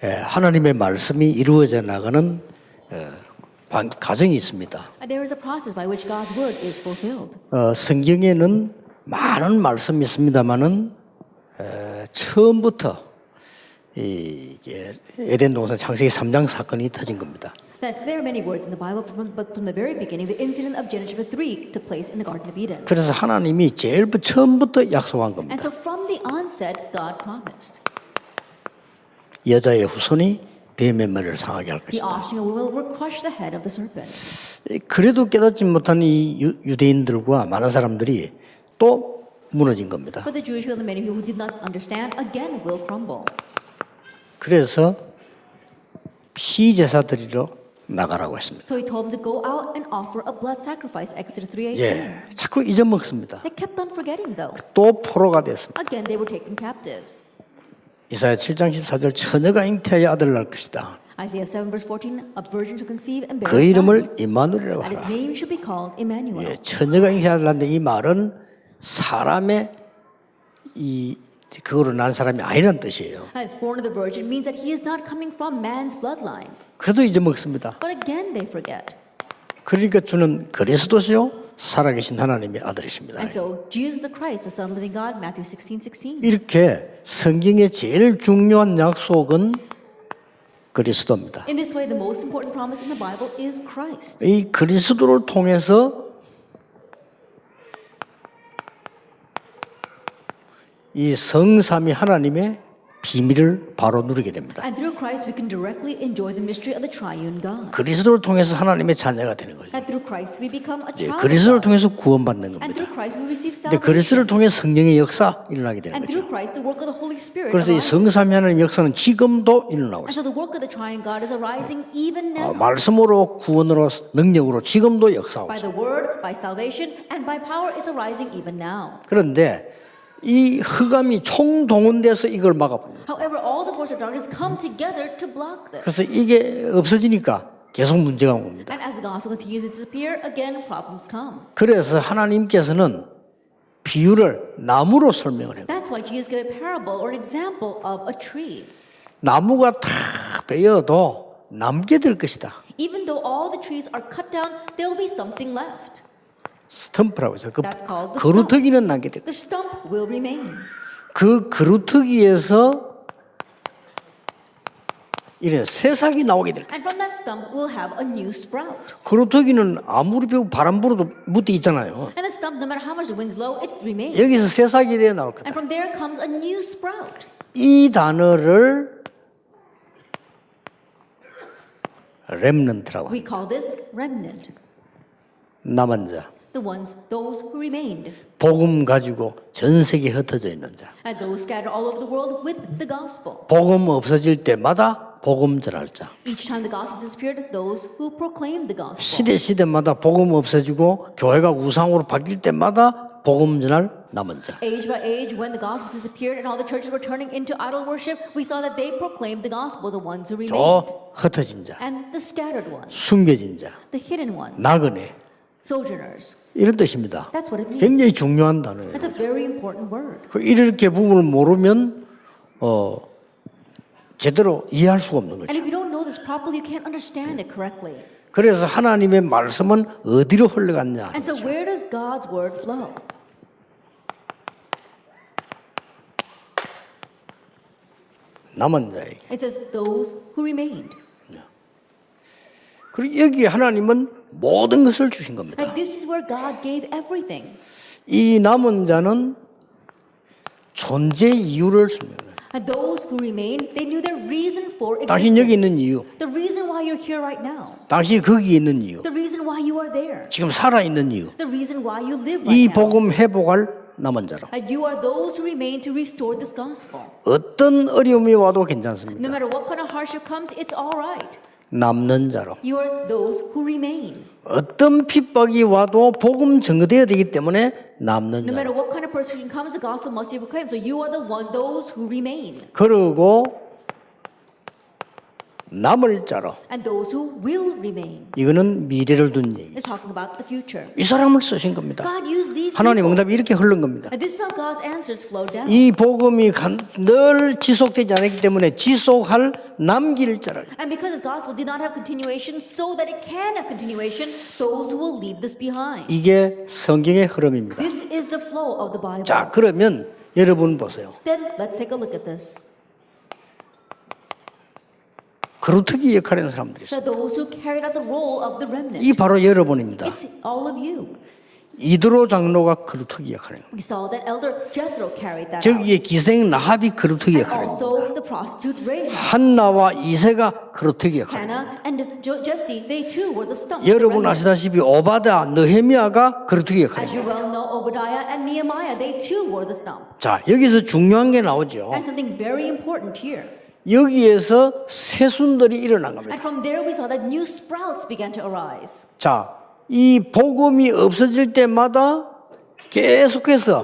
하나님의 말씀이 이루어져 나가는 과정이 있습니다. There is a process by which God's word is fulfilled. 성경에는 많은 말씀이 있습니다만은 처음부터 이게 에덴 동산 창세기 3장 사건이 터진 겁니다. That there are many words in the Bible, but from the very beginning, the incident of Genesis chapter 3 took place in the Garden of Eden. 그래서 하나님이 처음부터 약속한 겁니다. And so from the onset, God promised. 여자의 후손이 뱀의 머리를 상하게 할 The 것이다. offspring of women will crush the head of the serpent. 그래도 깨닫지 못한 이 유대인들과 많은 사람들이 또 무너진 겁니다. But the Jewish people, the many people who did not understand, again will crumble. 그래서 피제사드리러 나가라고 했습니다. So he told them to go out and offer a blood sacrifice, Exodus 3:18. 예, 자꾸 잊어먹습니다. They kept on forgetting though. 또 포로가 됐습니다. Again, they were taken captives. 이사야 7장 14절 처녀가 잉태하여 아들을 낳을 것이다. Isaiah 7 verse 14, a virgin shall conceive and bear 그 a son, 이름을 임마누엘이라고 and his 하라. name should be called Emmanuel. 예, 처녀가 잉태하여 아들을 낳는데 이 말은 사람의 그거로 난 사람이 아니란 뜻이에요. And born of the virgin means that he is not coming from man's bloodline. 그래도 잊어먹습니다. But again, they forget. 그러니까 주는 그리스도시요 살아계신 하나님의 아들이십니다. And so Jesus the Christ, the Son of the living God, Matthew 16:16. 이렇게 성경의 제일 중요한 약속은 그리스도입니다. In this way, the most important promise in the Bible is Christ. 이 그리스도를 통해서 이 성삼위 하나님의 비밀을 바로 누리게 됩니다. And through Christ, we can directly enjoy the mystery of the triune God. 그리스도를 통해서 하나님의 자녀가 되는 거죠. And through Christ, we become a 예, child 그리스도를 of God. 통해서 구원받는 And 겁니다. through Christ, we receive 근데 salvation. 그리스도를 통해 성령의 역사 일어나게 되는 And 거죠. through Christ, the work of the Holy Spirit 그래서 이 arises. 성삼위 하나님 역사는 지금도 일어나고 And 있어요. so the work of the triune God is arising even now. 말씀으로 구원으로 능력으로 지금도 역사하고 By 있어요. the word, by salvation, and by power, it's arising even now. 그런데 이 흑암이 총동원돼서 이걸 막아버립니다. However, all the forces of darkness come together to block this. 그래서 이게 없어지니까 계속 문제가 온 겁니다. And as the gospel continues to disappear, again problems come. 그래서 하나님께서는 비유를 나무로 설명을 해요. That's why Jesus gave a parable or an example of a tree. 나무가 다 베어도 남게 될 것이다. Even though all the trees are cut down, there will be something left. 스탬프라고 해서 그 That's called the 그루터기는 남게 될 The stump will remain. 그 그루터기에서 이런 새싹이 나오게 될 것이다. And from that stump, we'll have a new sprout. 그루터기는 아무리 바람 불어도 묻어 있잖아요. And the stump, no matter how much the winds blow, it's remain. 여기서 새싹이 되어 나올 거다. And from there comes a new sprout. 이 단어를 렘넌트라고 We call this remnant. 남은 자, The ones, those who remained. 복음 가지고 전 세계에 흩어져 있는 자. And those scattered all over the world with the gospel. 복음 없어질 때마다 복음 전할 자. Each time the gospel disappeared, those who proclaimed the gospel. 시대마다 복음 없어지고 교회가 우상으로 바뀔 때마다 복음 전할 남은 자. Age by age, when the gospel disappeared and all the churches were turning into idol worship, we saw that they proclaimed the gospel, the ones who remained. 저 흩어진 자, And the scattered ones, 숨겨진 자, the hidden ones, 나그네 sojourners. 이런 뜻입니다. That's what it means. 굉장히 중요한 단어예요. That's a very important word. 이렇게 부분을 모르면 제대로 이해할 수가 없는 And 거죠. if you don't know this properly, you can't understand it correctly. 그래서 하나님의 말씀은 어디로 흘러갔냐? And so where does God's word flow? 남은 자에게. It says those who remained. 그리고 여기 하나님은 모든 것을 주신 겁니다. Like this is where God gave everything. 이 남은 자는 존재 이유를 설명해요. And those who remained, they knew their reason for 당신 여기 있는 existence. 이유, The reason why you're here right now. 당신이 거기 있는 이유, The reason why you are there. 지금 살아 있는 이유. The reason why you live 이 right now. 복음 회복할 남은 자로. And you are those who remain to restore this gospel. 어떤 어려움이 와도 No 괜찮습니다. matter what kind of hardship comes, it's all right. 남는 자로. You are those who remain. 어떤 핍박이 와도 복음 증거되어야 되기 때문에 남는 No matter 자로. what kind of persecution comes, the gospel must be proclaimed. So you are the one, those who remain. 그리고 남을 자로. and those who will remain. 이거는 미래를 둔 얘기. It's talking about the future. 이 사람을 쓰신 겁니다. God used these 하나님 people. 응답이 이렇게 흐른 겁니다. And this is how God's answers flow down. 이 복음이 늘 지속되지 않았기 때문에 지속할 남길 자를. And because His gospel did not have continuation, so that it can have continuation, those who will leave this behind. 이게 성경의 흐름입니다. This is the flow of the Bible. 자, 그러면 여러분 보세요. Then let's take a look at this. 그루터기 역할을 하는 사람들이 있어요. So those who carried out the role of the remnant. 이 바로 여러분입니다. It's all of you. 이드로 장로가 그루터기 역할을 해요. We saw that Elder Jethro carried that out. 저기에 기생 라합이 그루터기 And 역할을 해요. also the prostitute Rahab. 한나와 이세가 그루터기 역할을 해요. Hannah and Jesse, they too were the stump. 여러분 아시다시피 오바다, 느헤미야가 그루터기 역할을 As 해요. you well know, Obadiah and Nehemiah, they too were the stump. 자, 여기서 중요한 게 나오죠. And something very important here. 여기에서 새순들이 일어난 겁니다. And from there we saw that new sprouts began to arise. 자, 이 복음이 없어질 때마다 계속해서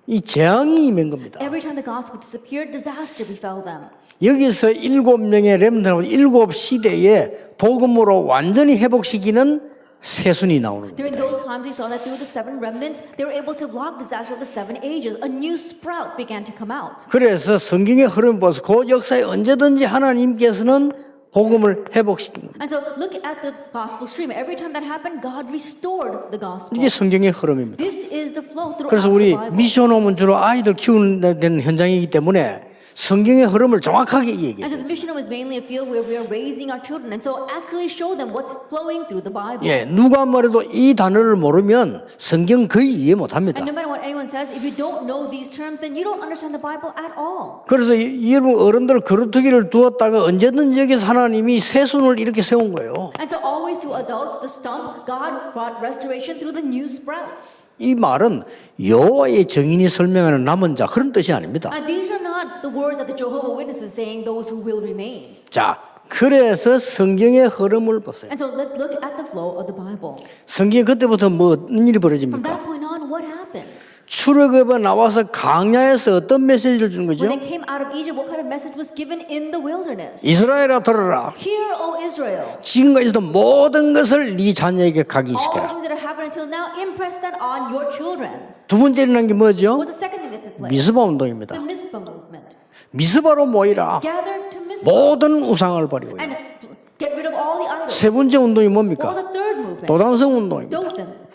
이 재앙이 임한 겁니다. Every time the gospel disappeared, disaster befell them. 여기서 7명의 렘넌트하고 7시대에 복음으로 완전히 회복시키는 새순이 나오는 During 겁니다. those times, we saw that through the 7 remnants, they were able to block disaster of the 7 ages. A new sprout began to come out. 그래서 성경의 흐름을 보아서 그 역사에 언제든지 하나님께서는 복음을 회복시킵니다. And so look at the gospel stream. Every time that happened, God restored the gospel. 이게 성경의 흐름입니다. This is the flow throughout 그래서 the 우리 Bible. 미션 오면 주로 아이들 키우는 현장이기 때문에 성경의 흐름을 정확하게 And 얘기해요. so the mission home is mainly a field where we are raising our children. And so accurately show them what's flowing through the Bible. 예, 누가 말해도 이 단어를 모르면 성경 거의 이해 못합니다. And no matter what anyone says, if you don't know these terms, then you don't understand the Bible at all. 그래서 여러분 어른들 그루터기를 두었다가 언제든지 여기서 하나님이 새순을 이렇게 세운 거예요. And so always to adults, the stump, God brought restoration through the new sprouts. 이 말은 여호와의 증인이 설명하는 남은 자 그런 뜻이 아닙니다. And these are not the words that the Jehovah Witnesses saying those who will remain. 자, 그래서 성경의 흐름을 보세요. And so let's look at the flow of the Bible. 성경 그때부터 뭐 어떤 일이 From 벌어집니까? that point on, what happens? 출애굽에 나와서 강야에서 어떤 메시지를 주는 When 거죠? they came out of Egypt, what kind of message was given in the wilderness? 이스라엘아 들어라. Hear, O Israel, 지금까지도 모든 것을 네 자녀에게 all the 각인시켜라. things that have happened until now, impress that on your children. 두 번째 일어난 게 뭐죠? What's the second thing that took place? 미스바 운동입니다. The Mizpah movement. 미스바로 모이라. Gather to Mizpah 모든 우상을 버리고요. and get rid of all the idols. 세 번째 운동이 What was 뭡니까? the third movement? 도단성 운동입니다. Dothan.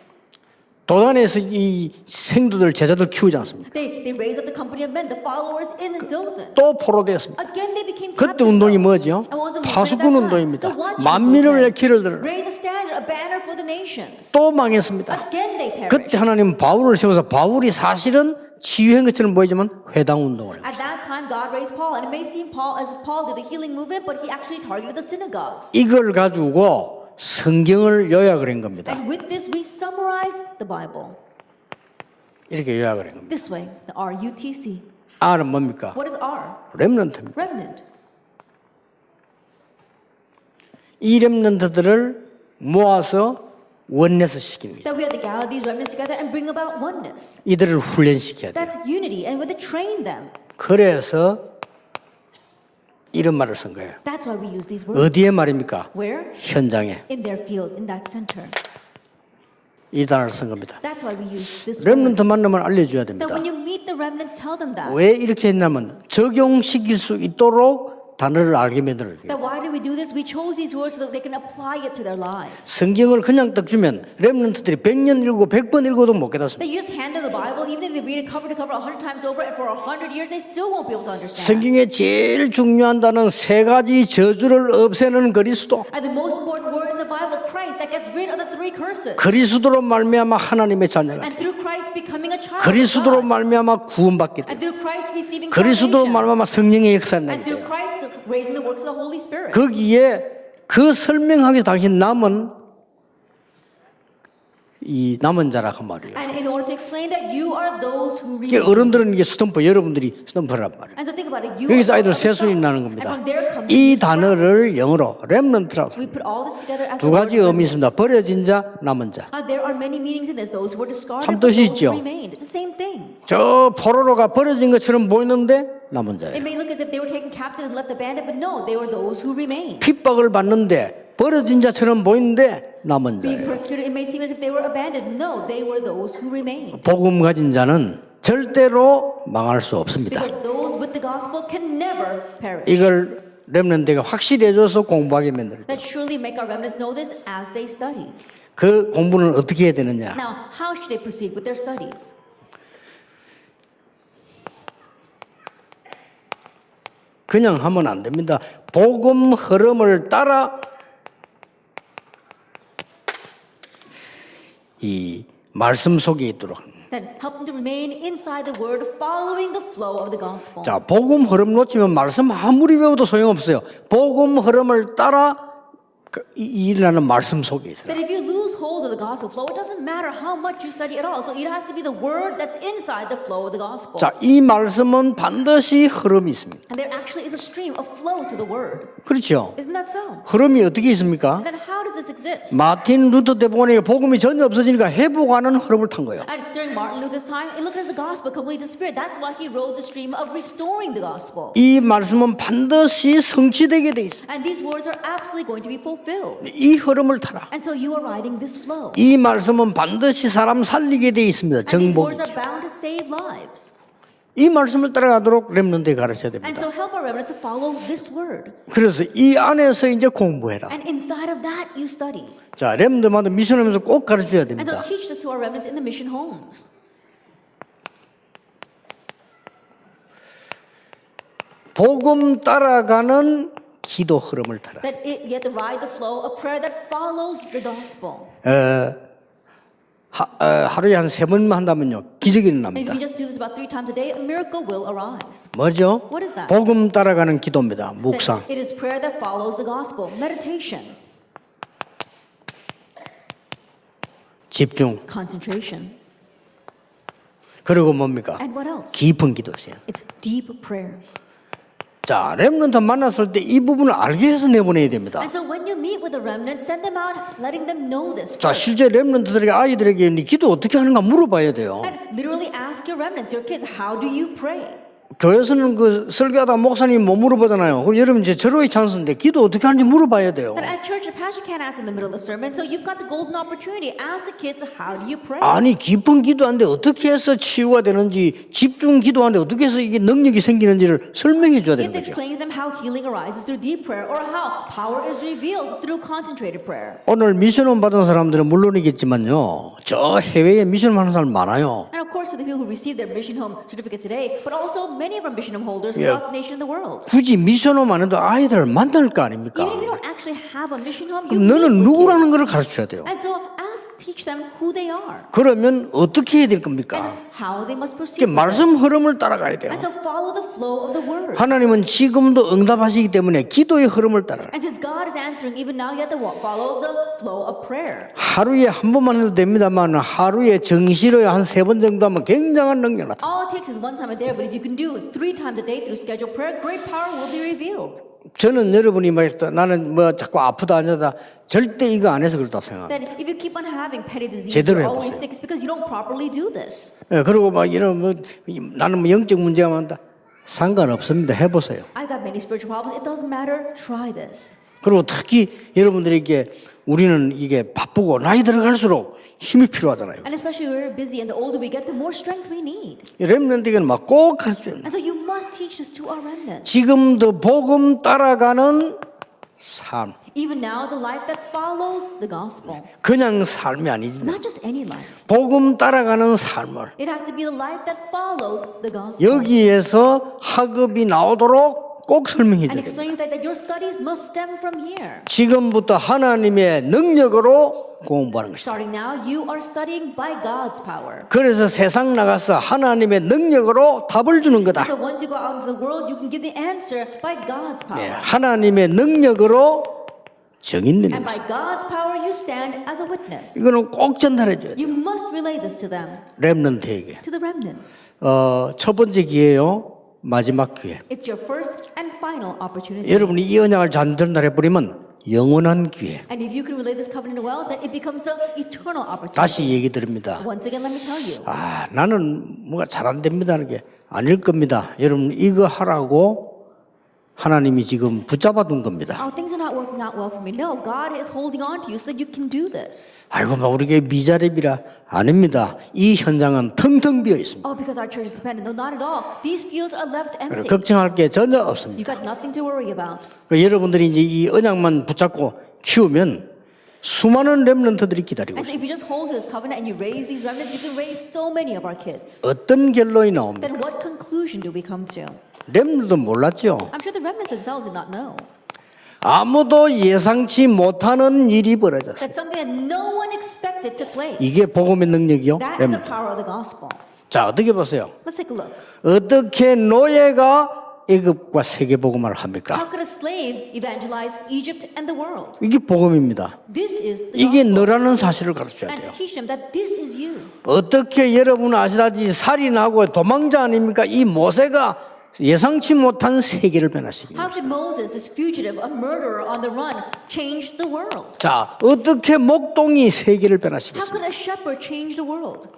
도단에서 이 생도들 제자들 키우지 않습니까? They raised up the company of men, the followers in Dothan. 또 포로되었습니다. Again, they became 그때 captives. 운동이 though. 뭐죠? And what was the movement at 파수꾼 that time? 운동입니다. The watchman 만민을 위해 movement. 길을 들어. Raise a standard, a banner for the nations. 또 망했습니다. Again, they 그때 perished. 하나님 바울을 세워서 바울이 사실은 치유한 것처럼 보이지만 회당 운동을 해요. At that time, God raised Paul, and it may seem Paul as if Paul did the healing movement, but he actually targeted the synagogues. 이걸 가지고 성경을 요약을 한 겁니다. And with this, we summarize the Bible 이렇게 요약을 한 겁니다. this way: the RUTC. R은 뭡니까? What is R? 렘넌트입니다. Remnant. 이 렘넌트들을 모아서 원내스 시키는 거죠. That we have to gather these remnants together and bring about oneness. 이들을 훈련시켜야 돼요. That's unity, and we have to train them. 그래서 이런 말을 쓴 거예요. That's why we use these words. 어디에 말입니까? Where? 현장에 In their field, in that center. 이 단어를 쓴 겁니다. That's why we use this word. 렘넌트 만나면 알려줘야 That 됩니다. when you meet the remnants, tell them that. 왜 이렇게 했냐면 적용시킬 수 있도록 단어를 알게 만들어요. That why did we do this? We chose these words so that they can apply it to their lives. 성경을 그냥 딱 주면 렘넌트들이 100년 읽고 100번 읽어도 못 깨닫습니다. That you just hand them the Bible, even if they read it cover to cover 100 times over, and for 100 years, they still won't be able to understand. 성경에 제일 중요한 단어는 세 가지 저주를 없애는 그리스도. And the most important word in the Bible, Christ, that gets rid of the 3 curses. 그리스도로 말미암아 하나님의 자녀가, And through Christ becoming a child of 그리스도로 God. 말미암아 구원받게 돼. And through Christ receiving 그리스도로 salvation. 말미암아 성령의 역사를 And 내게 through 돼요. Christ raising the works of the Holy Spirit. 거기에 그 설명하기 당시 남은 이 남은 자라 그 말이에요. And in order to explain that, you are those who 이게 remain. 어른들은 이게 스탬프, 여러분들이 스탬프란 말이에요. And so think about it. You 여기서 are 아이들 the 새소리 stump. 나는 And 겁니다. from there comes 이 the sprouts. 단어를 영어로 렘넌트라고 We 합니다. put all this together as 두 the 가지 word 의미 remnant. 있습니다. 버려진 자, 남은 자. There are many meanings in this. Those who were discarded, 참 but 뜻이 those 있죠. who remained. It's the same thing. 저 포로로가 버려진 것처럼 보이는데 남은 자예요. It may look as if they were taken captive and left abandoned, but no, they were those who remained. 핍박을 받는데 버려진 자처럼 보이는데 남은 Being 자예요. persecuted, it may seem as if they were abandoned. No, they were those who remained. 복음 가진 자는 절대로 망할 수 없습니다. Because those with the gospel can never perish. 이걸 렘넌트가 확실히 해줘서 공부하게 만들어요. That surely make our remnants know this as they study. 그 공부는 어떻게 해야 되느냐? Now, how should they proceed with their studies? 그냥 하면 안 됩니다. 복음 흐름을 따라 이 말씀 속에 있도록 합니다. Then help them to remain inside the word, following the flow of the gospel. 자, 복음 흐름 놓치면 말씀 아무리 배워도 소용없어요. 복음 흐름을 따라 일어나는 말씀 속에 있어요. That if you lose hold of the gospel flow, it doesn't matter how much you study at all. So it has to be the word that's inside the flow of the gospel. 자, 이 말씀은 반드시 흐름이 있습니다. And there actually is a stream of flow to the word. 그렇죠? Isn't that so? 흐름이 어떻게 있습니까? Then how does this exist? 마틴 루터 대보니까 복음이 전혀 없어지니까 회복하는 흐름을 탄 거예요. And during Martin Luther's time, it looked as the gospel completely disappeared. That's why he wrote the stream of restoring the gospel. 이 말씀은 반드시 성취되게 돼 있습니다. And these words are absolutely going to be fulfilled. 이 흐름을 타라. And so you are riding this flow. 이 말씀은 반드시 사람 살리게 돼 있습니다. And these 정복이. words are bound to save lives. 이 말씀을 따라가도록 렘넌트에 가르쳐야 And 됩니다. so help our remnant to follow this word. 그래서 이 안에서 이제 공부해라. And inside of that, you study. 자, 렘넌트마다 미션하면서 꼭 가르쳐야 And so 됩니다. teach this to our remnants in the mission homes. 복음 따라가는 기도 흐름을 타라. That you have to ride the flow of prayer that follows the gospel. 하루에 한 3번만 한다면요, 기적이 And if 일어납니다. you just do this about 3 times a day, a miracle will arise. 뭐죠? What is that? 복음 따라가는 기도입니다. 묵상. That it is prayer that follows the gospel. Meditation. 집중. Concentration. 그리고 뭡니까? And what else? 깊은 기도세요. It's deep prayer. 자, 렘넌트 만났을 때 이 부분을 알게 해서 내보내야 됩니다. And so when you meet with the remnants, send them out, letting them know this 자, first. 실제 렘넌트들에게 아이들에게 이 기도 어떻게 하는가 물어봐야 돼요. And literally ask your remnants, your kids, how do you pray? 교회에서는 그 설교하다 목사님 못 물어보잖아요. 그럼 여러분 이제 절호의 찬스인데 기도 어떻게 하는지 물어봐야 돼요. But at church, the pastor can't ask in the middle of the sermon, so you've got the golden opportunity. Ask the kids, how do you pray? 아니 깊은 기도하는데 어떻게 해서 치유가 되는지, 집중 기도하는데 어떻게 해서 이게 능력이 생기는지를 설명해 줘야 You 되는 have to 거죠. explain to them how healing arises through deep prayer or how power is revealed through concentrated prayer. 오늘 미션홈 받은 사람들은 물론이겠지만요, 저 해외에 미션홈 하는 사람 많아요. And of course, to the people who received their mission home certificate today, but also many of our mission home holders throughout the nation and the world. 굳이 미션홈 안 해도 아이들을 만날 거 아닙니까? Even if you don't actually have a mission home, you 그럼 너는 meet with 누구라는 kids. 걸 가르쳐야 돼요. And so teach them who they are 그러면 어떻게 해야 될 겁니까? and how they must proceed. 이게 with 말씀 this. 흐름을 따라가야 돼요. And so follow the flow of the word. 하나님은 지금도 응답하시기 때문에 기도의 흐름을 따라. And since God is answering, even now you have to follow the flow of prayer. 하루에 한 번만 해도 됩니다만 하루에 정시로 한 3번 정도 하면 굉장한 능력 나타나. All it takes is one time a day, but if you can do it 3 times a day through scheduled prayer, great power will be revealed. 저는 여러분이 말했다. 나는 뭐 자꾸 아프다 앉아다 절대 이거 안 해서 그렇다고 생각합니다. That if you keep on having petty disease, 제대로 you're always 해보세요. sick, it's because you don't properly do this. 예, 그리고 막 이런 뭐 나는 뭐 영적 문제가 많다. 상관없습니다. 해보세요. I've got many spiritual problems. It doesn't matter. Try this. 그리고 특히 여러분들에게 우리는 이게 바쁘고 나이 들어갈수록 힘이 필요하잖아요. And especially when we're busy and the older we get, the more strength we need. 렘넌트에게는 막 꼭 가르쳐요. And so you must teach this to our remnants. 지금도 복음 따라가는 삶. Even now, the life that follows the gospel. 그냥 삶이 아니지만 Not just any life. 복음 따라가는 삶을 It has to be the life that follows the gospel. 여기에서 학업이 나오도록 꼭 설명해 줘야 And 됩니다. explain that your studies must stem from here. 지금부터 하나님의 능력으로 공부하는 것이다. Starting now, you are studying by God's power. 그래서 세상 나가서 하나님의 능력으로 답을 주는 거다. So once you go out into the world, you can give the answer by God's 예, power. 하나님의 능력으로 증인되는 And by 것입니다. God's power, you stand as a witness. 이거는 꼭 전달해줘야 돼요. You must relay this to them, 렘넌트에게. to the remnants. 첫 번째 기회요. 마지막 기회. It's your first and final opportunity. 여러분이 이 언약을 잘 전달해버리면 영원한 기회. And if you can relay this covenant well, then it becomes the eternal opportunity. 다시 얘기 드립니다. Once again, let me tell you. 나는 뭐가 잘 안 됩니다 하는 게 아닐 겁니다. 여러분 이거 하라고 하나님이 지금 붙잡아 둔 겁니다. Oh, things are not working out well for me. No, God is holding on to you so that you can do this. 아이고 막 우리 교회 미자립이라 아닙니다. 이 현장은 텅텅 비어 있습니다. Oh, because our church is dependent. No, not at all. These fields are left empty. 걱정할 게 전혀 없습니다. You got nothing to worry about. 여러분들이 이제 이 언약만 붙잡고 키우면 수많은 렘넌트들이 기다리고 And 있습니다. if you just hold to this covenant and you raise these remnants, you can raise so many of our kids. 어떤 결론이 나옵니까? Then what conclusion do we come to? 렘넌트도 몰랐죠. I'm sure the remnants themselves did not know. 아무도 예상치 못하는 일이 벌어졌어요. That's something that no one expected took place. 이게 복음의 능력이요. That is the 렘넌트. power of the gospel. 자, 어떻게 보세요? Let's take a look. 어떻게 노예가 애굽과 세계 복음을 합니까? How could a slave evangelize Egypt and the world? 이게 복음입니다. This is the 이게 gospel. 너라는 사실을 가르쳐야 돼요. And teach them that this is you. 어떻게 여러분 아시다시피 살인하고 도망자 아닙니까? 이 모세가 예상치 못한 세계를 변화시킵니다. How could Moses, this fugitive, a murderer on the run, change the world? 자, 어떻게 목동이 세계를 How 변화시켰습니까? could a shepherd change the world?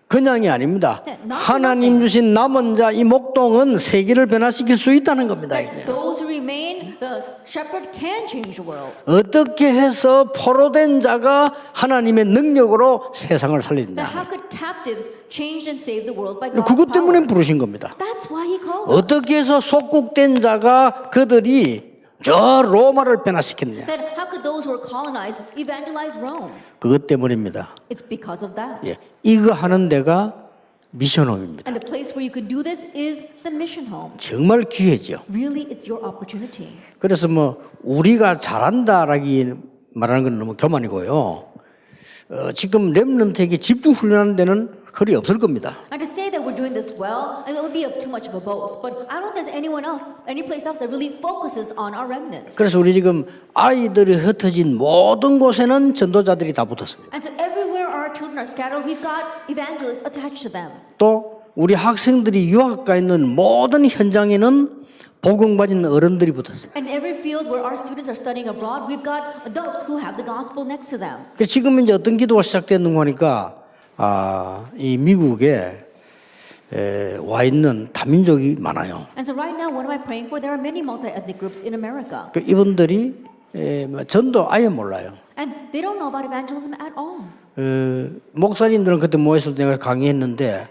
그냥이 아닙니다. 네, not 하나님 주신 남은 자 이 목동은 세계를 변화시킬 수 있다는 겁니다. That those who remain, the shepherd can change the world. 어떻게 해서 포로된 자가 하나님의 능력으로 세상을 That 살린다. how could captives change and save the world by God's 그것 때문에 power? 부르신 겁니다. That's why he called us. 어떻게 해서 속국된 자가 그들이 저 로마를 변화시켰냐. That how could those who were colonized evangelize Rome? 그것 때문입니다. It's because of that. 예, 이거 하는 데가 미션홈입니다. And the place where you could do this is the mission home. 정말 기회죠. Really, it's your opportunity. 그래서 뭐 우리가 잘한다라기 말하는 건 너무 교만이고요. 지금 렘넌트에게 집중 훈련하는 데는 거리 없을 겁니다. And to say that we're doing this well, it would be too much of a boast. But I don't think there's anyone else, any place else that really focuses on our remnants. 그래서 우리 지금 아이들이 흩어진 모든 곳에는 전도자들이 다 붙었습니다. And so everywhere our children are scattered, we've got evangelists attached to them. 또 우리 학생들이 유학 가 있는 모든 현장에는 복음 가진 어른들이 붙었습니다. And every field where our students are studying abroad, we've got adults who have the gospel next to them. 그래서 지금 이제 어떤 기도가 시작됐는가 하니까 이 미국에 와 있는 다민족이 많아요. And so right now, what am I praying for? There are many multi-ethnic groups in America. 그 이분들이 전도 아예 몰라요. And they don't know about evangelism at all. 목사님들은 그때 모였을 때 내가 강의했는데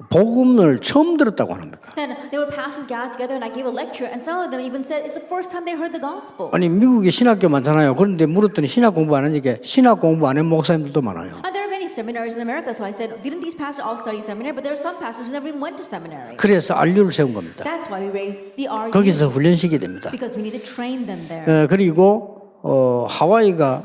복음을 처음 들었다고 합니까? Then there were pastors gathered together and I gave a lecture and some of them even said it's the first time they heard the gospel. 아니 미국에 신학교 많잖아요. 그런데 물었더니 신학 공부 안 하니까 신학 공부 안 한 목사님들도 많아요. And there are many seminaries in America, so I said, didn't these pastors all study seminary? But there are some pastors who never even went to seminary. 그래서 RU를 세운 겁니다. That's why we raised the RU. 거기서 훈련시키게 됩니다. Because we need to train them there. 그리고 하와이가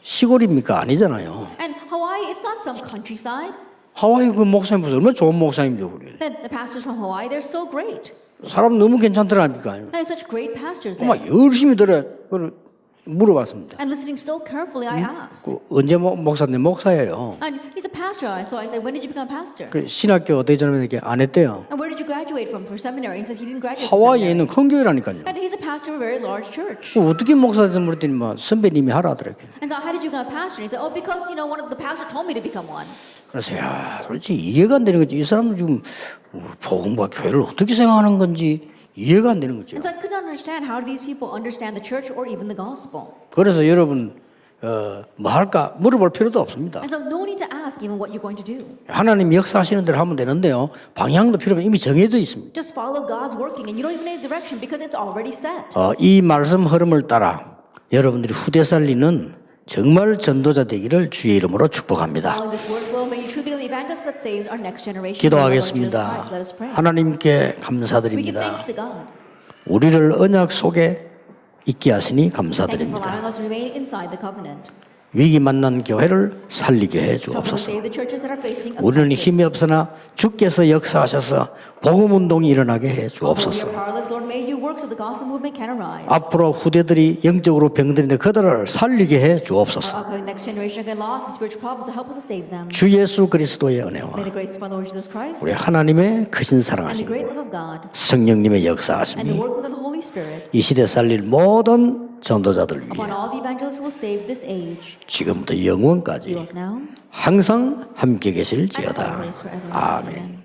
시골입니까? 아니잖아요. And Hawaii, it's not some countryside. 하와이 그 목사님 보세요. 얼마나 좋은 목사님이죠. 우리. The pastors from Hawaii, they're so great. 사람 너무 괜찮더라니까. And such great pastors there. 막 열심히 들어 물어봤습니다. And listening so carefully, I asked. 언제 목사님 목사예요. And he's a pastor. So I said, when did you become a pastor? 그 신학교 어디 전에 안 했대요. And where did you graduate from for seminary? He says he didn't graduate from 하와이에 seminary. 있는 큰 교회라니까요. And he's a pastor of a very large church. 어떻게 목사한테 물었더니 뭐 선배님이 하라 하더라고요. And so how did you become a pastor? And he said, oh, because, one of the pastor told me to become one. 그래서 야, 솔직히 이해가 안 되는 거지. 이 사람은 지금 복음과 교회를 어떻게 생각하는 건지 이해가 안 되는 거죠. And so I could not understand how these people understand the church or even the gospel. 그래서 여러분 뭐 할까 물어볼 필요도 없습니다. And so no need to ask even what you're going to do. 하나님 역사하시는 대로 하면 되는데요. 방향도 필요 없이 이미 정해져 있습니다. Just follow God's working and you don't even need direction because it's already set. 이 말씀 흐름을 따라 여러분들이 후대 살리는 정말 전도자 되기를 주의 이름으로 축복합니다. Following this word flow, may you truly be the evangelist that saves our next generation. In the name of Jesus 기도하겠습니다. Christ, let us pray. 하나님께 We give 감사드립니다. thanks to God. 우리를 언약 속에 있게 하시니 Thank you for 감사드립니다. allowing us to remain inside the covenant. 위기 만난 교회를 살리게 해 Help us 주옵소서. save the churches that are facing a 우리는 crisis. 힘이 없으나 주께서 역사하셔서 복음 운동이 일어나게 해 Although we 주옵소서. are powerless, Lord, may you work so the gospel movement can arise. 앞으로 후대들이 영적으로 병들인데 그들을 살리게 해 Our 주옵소서. upcoming next generation get lost in spiritual problems, so help us to save them. 주 예수 그리스도의 May 은혜와 the grace of our Lord Jesus Christ 우리 하나님의 크신 and the 사랑하심, great love of God 성령님의 and the 역사하심이 working of the Holy Spirit 이 시대 살릴 모든 전도자들을 upon 위해 all the evangelists who will save this age, 지금부터 영원까지 both now 항상 함께 and 계실지어다. always forever. 아멘. Amen.